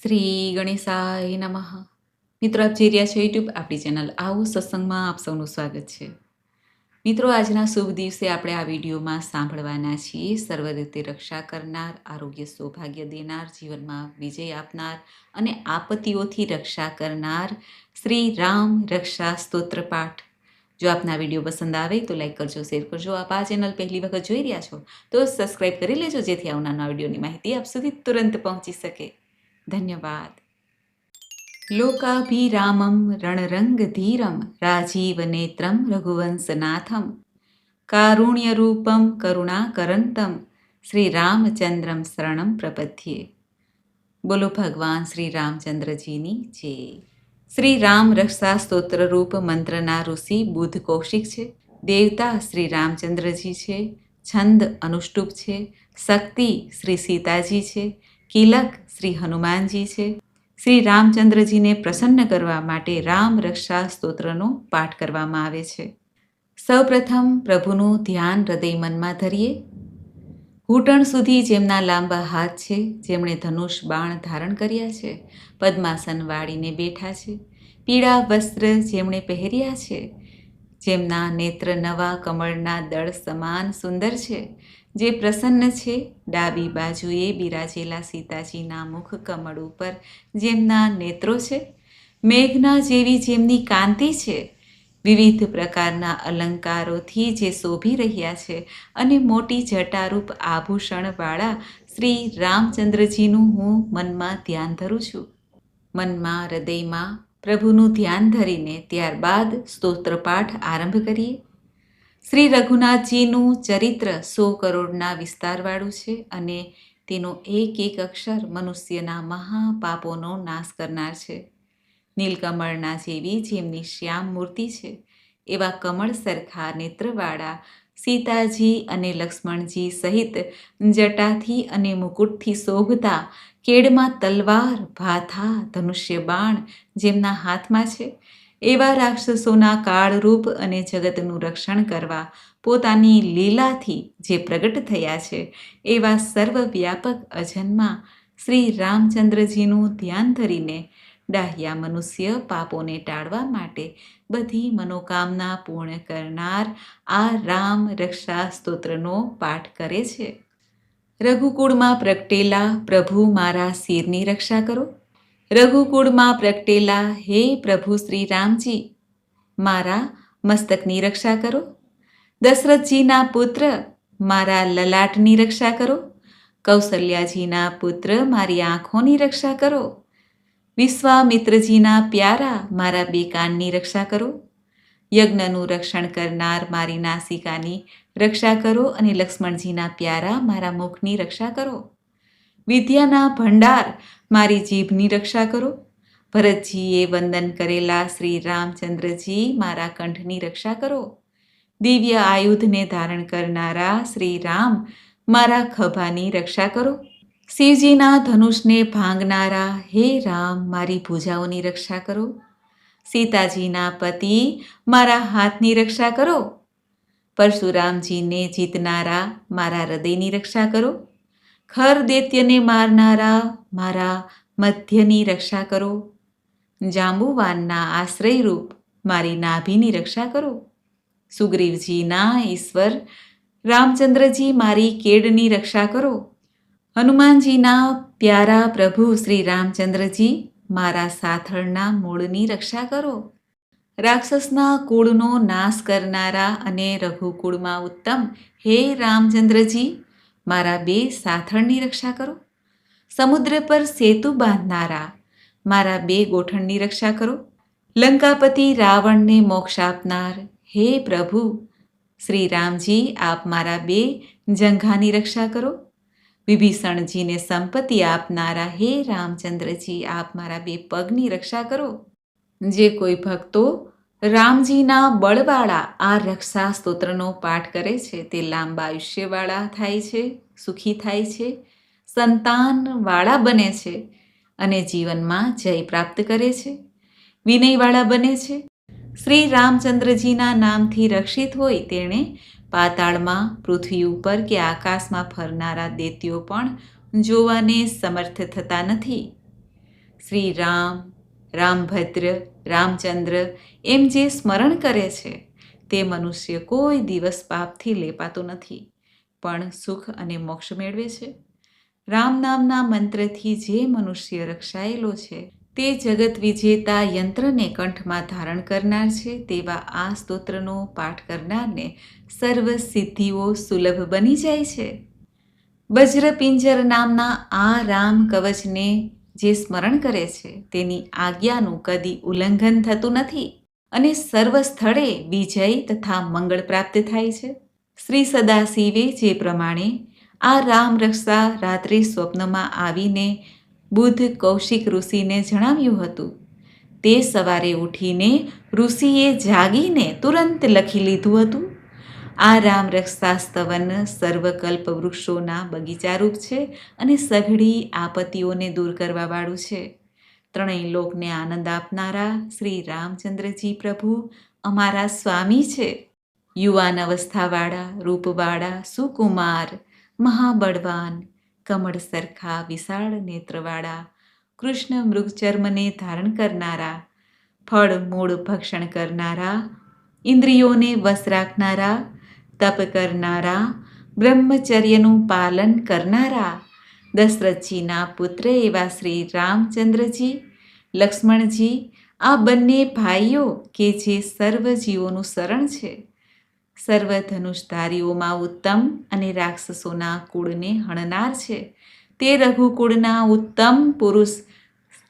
શ્રી ગણેશાય નમઃ. મિત્રો, આપ જોઈ રહ્યા છો યુટ્યુબ આપણી ચેનલ આવું સત્સંગમાં આપ સૌનું સ્વાગત છે. મિત્રો, આજના શુભ દિવસે આપણે આ વિડીયોમાં સાંભળવાના છીએ સર્વ રીતે રક્ષા કરનાર, આરોગ્ય સૌભાગ્ય દેનાર, જીવનમાં વિજય આપનાર અને આપત્તિઓથી રક્ષા કરનાર શ્રી રામ રક્ષા સ્તોત્ર પાઠ. જો આપના વિડીયો પસંદ આવે તો લાઈક કરજો, શેર કરજો. આપ આ ચેનલ પહેલી વખત જોઈ રહ્યા છો તો સબસ્ક્રાઈબ કરી લેજો, જેથી આવનારા વિડીયોની માહિતી આપ સુધી તુરંત પહોંચી શકે. ધન્યવાદ. લોકાભિરામં રણરંગધીરમ રાજીવનેત્રમ રઘુવંશનાથમ કારુણ્યરૂપમ કરુણાકરંતમ શ્રીરામચંદ્રમ શરણમ પ્રપદ્યે. બોલો ભગવાન શ્રી રામચંદ્રજીની જય. શ્રી રામ રક્ષા સ્તોત્ર રૂપ મંત્રના ઋષિ બુદ્ધ કૌશિક છે. દેવતા શ્રી રામચંદ્રજી છે. છંદ અનુષ્ટુપ છે. શક્તિ શ્રી સીતાજી છે. કિલક શ્રી હનુમાનજી છે. શ્રી રામચંદ્રજીને પ્રસન્ન કરવા માટે રામ રક્ષા સ્તોત્રનો પાઠ કરવામાં આવે છે. સૌપ્રથમ પ્રભુનું ધ્યાન હૃદય મનમાં ધરીએ. ઘૂંટણ સુધી જેમના લાંબા હાથ છે, જેમણે ધનુષ બાણ ધારણ કર્યા છે, પદ્માસન વાળીને બેઠા છે, પીળા વસ્ત્ર જેમણે પહેર્યા છે, જેમના નેત્ર નવા કમળના દળ સમાન સુંદર છે, જે પ્રસન્ન છે, ડાબી બાજુએ બિરાજેલા સીતાજીના મુખ કમળ ઉપર જેમના નેત્રો છે, મેઘના જેવી જેમની કાંતિ છે, વિવિધ પ્રકારના અલંકારોથી જે શોભી રહ્યા છે અને મોટી જટારૂપ આભૂષણવાળા શ્રી રામચંદ્રજીનું હું મનમાં ધ્યાન ધરું છું. મનમાં હૃદયમાં પ્રભુનું ધ્યાન ધરીને ત્યારબાદ સ્તોત્રપાઠ આરંભ કરીએ. શ્રી રઘુનાથજીનું ચરિત્ર 100 કરોડના વિસ્તારવાળું છે અને તેનો એક એક અક્ષર મનુષ્યના મહાપાપોનો નાશ કરનાર છે. નીલકમળના જેવી જેમની શ્યામ મૂર્તિ છે, એવા કમળ સરખા નેત્રવાળા સીતાજી અને લક્ષ્મણજી સહિત જટાથી અને મુકુટથી શોભતા, કેડમાં તલવાર, ભાથા, ધનુષ્ય બાણ જેમના હાથમાં છે, એવા રાક્ષસોના કાળરૂપ અને જગતનું રક્ષણ કરવા પોતાની લીલાથી જે પ્રગટ થયા છે, એવા સર્વવ્યાપક અજન્મા શ્રી રામચંદ્રજીનું ધ્યાન ધરીને ડાહ્યા મનુષ્ય પાપોને ટાળવા માટે બધી મનોકામના પૂર્ણ કરનાર આ રામ રક્ષા સ્તોત્રનો પાઠ કરે છે. રઘુકુળમાં પ્રગટેલા પ્રભુ મારા શિરની રક્ષા કરો. રઘુકુળમાં પ્રગટેલા હે પ્રભુ શ્રી રામજી, મારા મસ્તકની રક્ષા કરો. દશરથજીના પુત્ર મારા લલાટની રક્ષા કરો. કૌશલ્યાજીના પુત્ર મારી આંખોની રક્ષા કરો. વિશ્વામિત્રજીના પ્યારા મારા બે કાનની રક્ષા કરો. યજ્ઞનું રક્ષણ કરનાર મારી નાસિકાની રક્ષા કરો અને લક્ષ્મણજીના પ્યારા મારા મુખની રક્ષા કરો. વિદ્યાના ભંડાર મારી જીભની રક્ષા કરો. ભરતજીએ વંદન કરેલા શ્રી રામચંદ્રજી મારા કંઠની રક્ષા કરો. દિવ્ય આયુધને ધારણ કરનારા શ્રી રામ મારા ખભાની રક્ષા કરો. શિવજીના ધનુષને ભાંગનારા હે રામ મારી ભુજાઓની રક્ષા કરો. સીતાજીના પતિ મારા હાથની રક્ષા કરો. પરશુરામજીને જીતનારા મારા હૃદયની રક્ષા કરો. ખર દૈત્યને મારનારા મારા મધ્યની રક્ષા કરો. જાંબુવાનના આશ્રયરૂપ મારી નાભીની રક્ષા કરો. સુગ્રીવજીના ઈશ્વર રામચંદ્રજી મારી કેડની રક્ષા કરો. હનુમાનજીના પ્યારા પ્રભુ શ્રી રામચંદ્રજી મારા સાથળના મૂળની રક્ષા કરો. રાક્ષસના કુળનો નાશ કરનારા અને રઘુકુળમાં ઉત્તમ હે રામચંદ્રજી મારા બે સાથળની રક્ષા કરો. સમુદ્ર પર સેતુ બાંધનારા મારા બે ગોઠણની રક્ષા કરો. લંકાપતિ રાવણને મોક્ષ આપનાર હે પ્રભુ શ્રી રામજી આપ મારા બે જંઘાની રક્ષા કરો. વિભીષણજીને સંપત્તિ આપનારા હે રામચંદ્રજી આપ મારા બે પગની રક્ષા કરો. જે કોઈ ભક્તો રામજીના બળવાળા આ રક્ષા સ્તોત્રનો પાઠ કરે છે તે લાંબા આયુષ્યવાળા થાય છે, સુખી થાય છે, સંતાનવાળા બને છે અને જીવનમાં જય પ્રાપ્ત કરે છે, વિનયવાળા બને છે. શ્રી રામચંદ્રજીના નામથી રક્ષિત હોય તેણે પાતાળમાં, પૃથ્વી ઉપર કે આકાશમાં ફરનારા દૈત્યો પણ જોવાને સમર્થ થતા નથી. શ્રી રામ, રામભદ્ર, રામચંદ્ર એમ જે સ્મરણ કરે છે તે મનુષ્ય કોઈ દિવસ પાપથી લેપાતો નથી, પણ સુખ અને મોક્ષ મેળવે છે. રામ નામના મંત્રથી જે મનુષ્ય રક્ષાયેલો છે તે જગત વિજેતા યંત્રને કંઠમાં ધારણ કરનાર છે. તેવા આ સ્તોત્રનો પાઠ કરનારને સર્વ સિદ્ધિઓ સુલભ બની જાય છે. વજ્રપિંજર નામના આ રામ કવચને જે સ્મરણ કરે છે તેની આજ્ઞાનું કદી ઉલ્લંઘન થતું નથી અને સર્વ સ્થળે વિજય તથા મંગળ પ્રાપ્ત થાય છે. શ્રી સદાશિવે જે પ્રમાણે આ રામ રક્ષા રાત્રે સ્વપ્નમાં આવીને બુદ્ધ કૌશિક ઋષિને જણાવ્યું હતું, તે સવારે ઉઠીને ઋષિએ જાગીને તુરંત લખી લીધું હતું. આ રામ રક્ષા સ્તવન સર્વકલ્પ વૃક્ષોના બગીચારૂપ છે અને સઘળી આપત્તિઓને દૂર કરવાવાળું છે. ત્રણેય લોકને આનંદ આપનારા શ્રી રામચંદ્રજી પ્રભુ અમારા સ્વામી છે. યુવાન અવસ્થાવાળા, રૂપવાળા, સુકુમાર, મહાબળવાન, કમળ સરખા વિશાળ નેત્રવાળા, કૃષ્ણ મૃગચર્મને ધારણ કરનારા, ફળ મૂળ ભક્ષણ કરનારા, ઇન્દ્રિયોને વશ રાખનારા, તપ કરનારા, બ્રહ્મચર્યનું પાલન કરનારા, દશરથજીના પુત્ર એવા શ્રી રામચંદ્રજી, લક્ષ્મણજી આ બંને ભાઈઓ કે જે સર્વ જીવોનું શરણ છે, સર્વ ધનુષધારીઓમાં ઉત્તમ અને રાક્ષસોના કુળને હણનાર છે, તે રઘુકુળના ઉત્તમ પુરુષ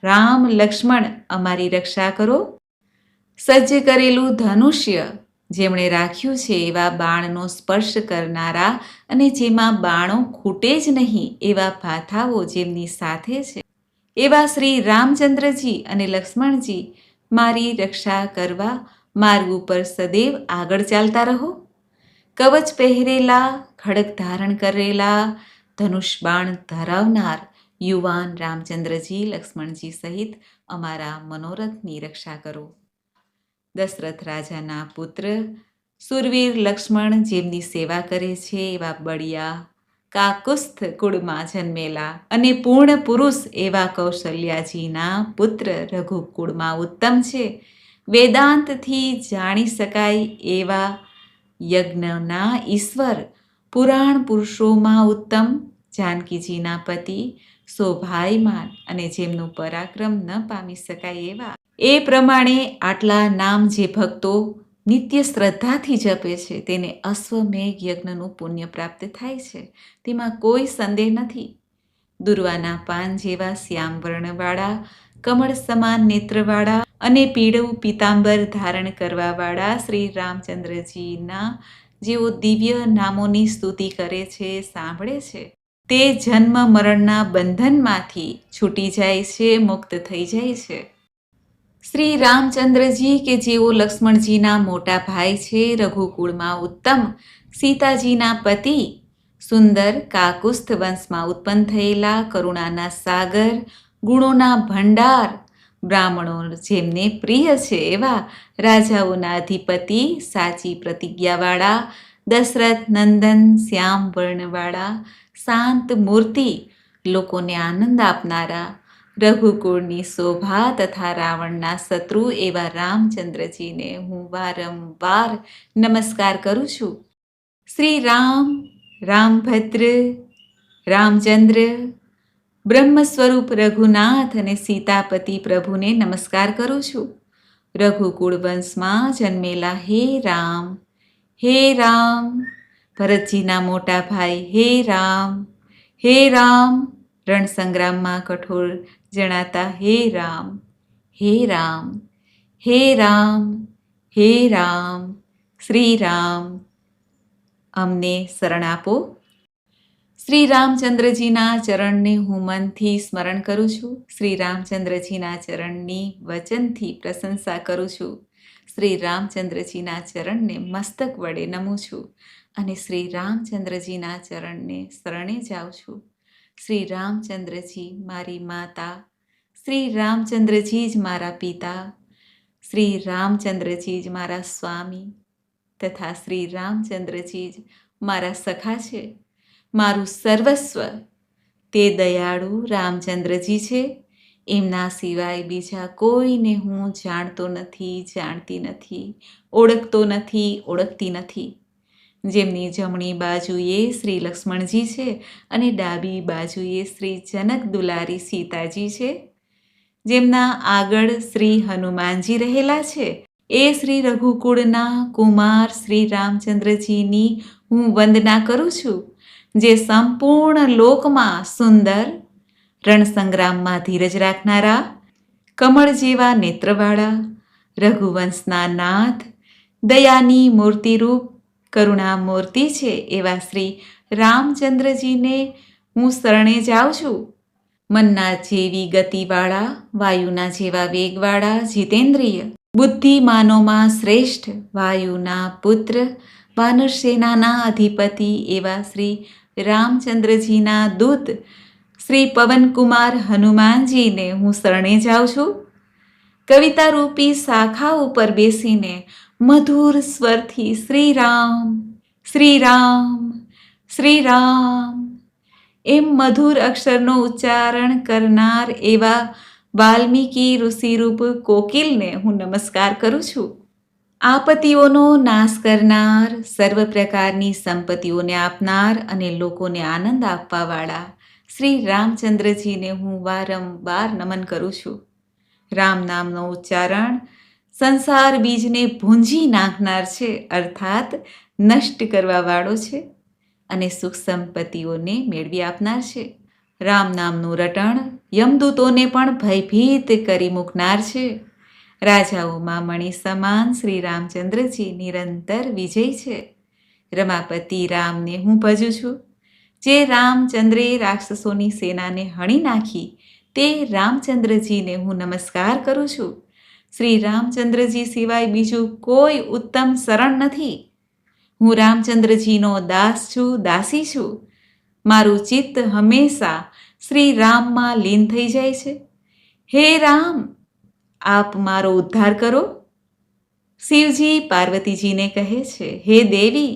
રામ લક્ષ્મણ અમારી રક્ષા કરો. સજ્જ કરેલું ધનુષ્ય જેમણે રાખ્યું છે એવા બાણનો સ્પર્શ કરનારા અને જેમાં બાણો ખૂટે જ નહીં એવા ભાથાઓ જેમની સાથે છે, એવા શ્રી રામચંદ્રજી અને લક્ષ્મણજી મારી રક્ષા કરવા માર્ગ ઉપર સદૈવ આગળ ચાલતા રહો. કવચ પહેરેલા, ખડગ ધારણ કરેલા, ધનુષ બાણ ધરાવનાર યુવાન રામચંદ્રજી, લક્ષ્મણજી સહિત અમારા મનોરથની રક્ષા કરો. દશરથ રાજાના પુત્ર સુરવીર લક્ષ્મણ જેમની સેવા કરે છે એવા બળિયા કાકુસ્થ કુળમાં જન્મેલા અને પૂર્ણ પુરુષ એવા કૌશલ્યાજીના પુત્ર રઘુકુળમાં ઉત્તમ છે. વેદાંતથી જાણી શકાય એવા યજ્ઞના ઈશ્વર, પુરાણ પુરુષોમાં ઉત્તમ, જાનકીજીના પતિ, શોભાયમાન અને જેમનું પરાક્રમ ન પામી શકાય એવા, એ પ્રમાણે આટલા નામ જે ભક્તો નિત્ય શ્રદ્ધાથી જપે છે તેને અશ્વમેઘ યજ્ઞનું પુણ્ય પ્રાપ્ત થાય છે, તેમાં કોઈ સંદેહ નથી. દુર્વાના પાન જેવા શ્યામ વર્ણવાળા, કમળ સમાન નેત્રવાળા અને પીળું પીતાંબર ધારણ કરવાવાળા શ્રી રામચંદ્રજીના જેઓ દિવ્ય નામોની સ્તુતિ કરે છે, સાંભળે છે, તે જન્મ મરણના બંધનમાંથી છૂટી જાય છે, મુક્ત થઈ જાય છે. શ્રી રામચંદ્રજી કે જેઓ લક્ષ્મણજીના મોટા ભાઈ છે, રઘુકુળમાં ઉત્તમ, સીતાજીના પતિ, સુંદર કાકુસ્થ વંશમાં ઉત્પન્ન થયેલા, કરુણાના સાગર, ગુણોના ભંડાર, બ્રાહ્મણો જેમને પ્રિય છે એવા, રાજાઓના અધિપતિ, સાચી પ્રતિજ્ઞાવાળા, દશરથ નંદન શ્યામ વર્ણવાળા, શાંત મૂર્તિ, લોકોને આનંદ આપનારા, રઘુકુળની શોભા તથા રાવણના શત્રુ એવા રામચંદ્રજીને હું વારંવાર નમસ્કાર કરું છું. શ્રી રામ, રામભદ્ર, રામચંદ્ર, બ્રહ્મ સ્વરૂપ રઘુનાથ અને સીતાપતિ પ્રભુને નમસ્કાર કરું છું. રઘુકુળ વંશમાં જન્મેલા હે રામ, હે રામ, ભરતજીના મોટા ભાઈ હે રામ, હે રામ, રણસંગ્રામમાં કઠોર જણાતા હે રામ, હે રામ, હે રામ, હે રામ, શ્રી રામ, અમને શરણ આપો. શ્રી રામચંદ્રજીના ચરણને હું મનથી સ્મરણ કરું છું. શ્રી રામચંદ્રજીના ચરણની વચનથી પ્રશંસા કરું છું. શ્રી રામચંદ્રજીના ચરણને મસ્તક વડે નમું છું અને શ્રી રામચંદ્રજીના ચરણને શરણે જાઉં છું. શ્રી રામચંદ્રજી મારી માતા, શ્રી રામચંદ્રજી જ મારા પિતા, શ્રી રામચંદ્રજી જ મારા સ્વામી તથા શ્રી રામચંદ્રજી જ મારા સખા છે. મારું સર્વસ્વ તે દયાળુ રામચંદ્રજી છે. એમના સિવાય બીજા કોઈને હું જાણતો નથી, જાણતી નથી, ઓળખતો નથી, ઓળખતી નથી. જેમની જમણી બાજુએ શ્રી લક્ષ્મણજી છે અને ડાબી બાજુએ શ્રી જનક દુલારી સીતાજી છે. જેમના આગળ શ્રી હનુમાનજી રહેલા છે, એ શ્રી રઘુકુળના કુમાર શ્રી રામચંદ્રજીની હું વંદના કરું છું, જે સંપૂર્ણ લોકમાં સુંદર, રણસંગ્રામમાં ધીરજ રાખનારા, કમળ જેવા નેત્રવાળા, રઘુવંશના નાથ, દયાની મૂર્તિરૂપ કરુણામૂર્તિ છે એવા શ્રી રામચંદ્રજીને હું શરણે જાઉં છું. મનના જેવી ગતિવાળા, વાયુના જેવા વેગવાળા, જીતેન્દ્રિય, બુદ્ધિમાનોમાં શ્રેષ્ઠ, વાયુના પુત્ર, વાનરસેનાના અધિપતિ એવા શ્રી રામચંદ્રજીના દૂત શ્રી પવનકુમાર હનુમાનજીને હું શરણે જાઉં છું. કવિતા રૂપી શાખા ઉપર બેસીને મધુર સ્વરથી શ્રી રામ, શ્રી રામ, શ્રી રામ એમ મધુર અક્ષરનો ઉચ્ચારણ કરનાર એવા વાલ્મીકી ઋષિરૂપ કોકિલને હું નમસ્કાર કરું છું. આપત્તિઓનો નાશ કરનાર, સર્વ પ્રકારની સંપત્તિઓને આપનાર અને લોકોને આનંદ આપવાવાળા શ્રી રામચંદ્રજીને હું વારંવાર નમન કરું છું. રામ નામનો ઉચ્ચારણ સંસાર બીજને ભૂંજી નાખનાર છે, અર્થાત નષ્ટ કરવાવાળો છે અને સુખ સંપત્તિઓને મેળવી આપનાર છે. રામ નામનું રટણ યમદૂતોને પણ ભયભીત કરી મૂકનાર છે. રાજાઓમાં મણિ સમાન શ્રી રામચંદ્રજી નિરંતર વિજય છે. રમાપતિ રામને હું ભજું છું. જે રામચંદ્રે રાક્ષસોની સેનાને હણી નાખી, તે રામચંદ્રજીને હું નમસ્કાર કરું છું. શ્રી રામચંદ્રજી સિવાય બીજું કોઈ ઉત્તમ શરણ નથી. હું રામચંદ્રજીનો દાસ છું, દાસી છું. મારું ચિત્ત હંમેશા શ્રી રામમાં લીન થઈ જાય છે. હે રામ, આપ મારો ઉદ્ધાર કરો. શિવજી પાર્વતીજીને કહે છે, હે દેવી,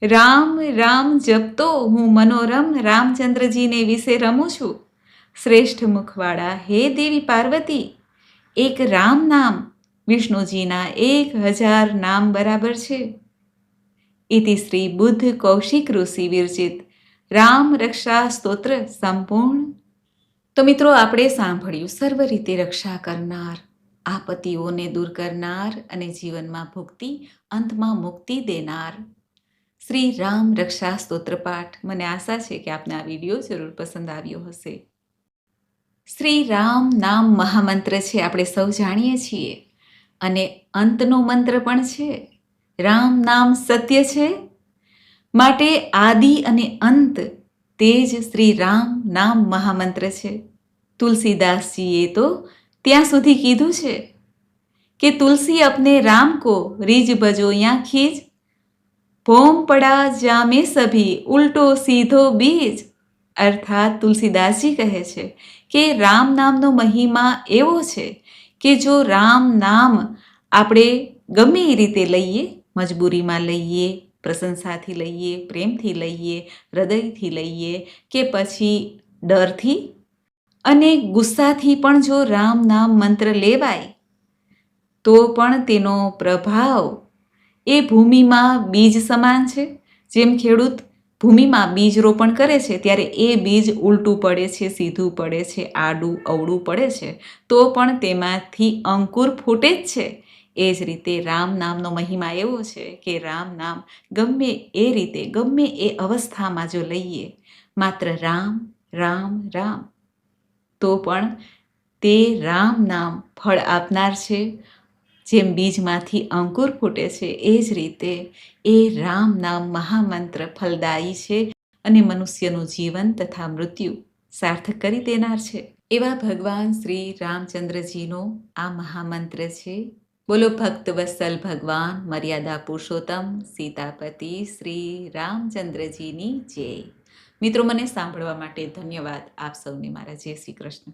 રામ રામ જપતો હું મનોરમ રામચંદ્રજીને વિશે રમું છું. શ્રેષ્ઠ મુખવાળા હે દેવી પાર્વતી, એક રામ નામ વિષ્ણુજીના 1000 નામ બરાબર છે. ઇતિ શ્રી બુદ્ધ કૌશિક ઋષિ વિરચિત રામ રક્ષા સ્તોત્ર સંપૂર્ણ. તો મિત્રો, આપણે સાંભળ્યું સર્વ રીતે રક્ષા કરનાર, આપત્તિઓને દૂર કરનાર અને જીવનમાં ભુક્તિ, અંતમાં મુક્તિ દેનાર શ્રી રામ રક્ષા સ્તોત્ર પાઠ. મને આશા છે કે આપને આ વિડીયો જરૂર પસંદ આવ્યો હશે. શ્રી રામ નામ મહામંત્ર છે, આપણે સૌ જાણીએ છીએ, અને અંતનો મંત્ર પણ છે. રામ નામ સત્ય છે, માટે આદિ અને અંત તે જ શ્રી રામ નામ મહામંત્ર છે. તુલસીદાસજીએ તો ત્યાં સુધી કીધું છે કે તુલસી અપને રામ કો રીજ ભજો યાં ખીજ, ભોમ પડા જામે સભી ઉલટો સીધો બીજ. અર્થાત તુલસીદાસજી કહે છે કે રામ નામનો મહિમા એવો છે કે જો રામ નામ આપણે ગમે એ રીતે લઈએ, મજબૂરીમાં લઈએ, પ્રશંસાથી લઈએ, પ્રેમથી લઈએ, હૃદયથી લઈએ કે પછી ડરથી અને ગુસ્સાથી પણ જો રામ નામ મંત્ર લેવાય તો પણ તેનો પ્રભાવ એ ભૂમિમાં બીજ સમાન છે. જેમ ખેડૂત ભૂમિમાં બીજ રોપણ કરે છે ત્યારે એ બીજ ઉલટું પડે છે, સીધું પડે છે, આડું અવળું પડે છે, તો પણ તેમાંથી અંકુર ફૂટે જ છે. એ જ રીતે રામ નામનો મહિમા એવો છે કે રામ નામ ગમે એ રીતે, ગમે એ અવસ્થામાં જો લઈએ, માત્ર રામ રામ રામ, તો પણ તે રામ નામ ફળ આપનાર છે. જેમ બીજમાંથી અંકુર ફૂટે છે, એ જ રીતે એ રામ નામ મહામંત્ર ફલદાયી છે અને મનુષ્યનું જીવન તથા મૃત્યુ સાર્થક કરી દેનાર છે. એવા ભગવાન શ્રી રામચંદ્રજીનો આ મહામંત્ર છે. બોલો ભક્ત વત્સલ ભગવાન મર્યાદા પુરુષોત્તમ સીતાપતિ શ્રી રામચંદ્રજીની જય. મિત્રો, મને સાંભળવા માટે ધન્યવાદ. આપ સૌને મારા જય શ્રી કૃષ્ણ.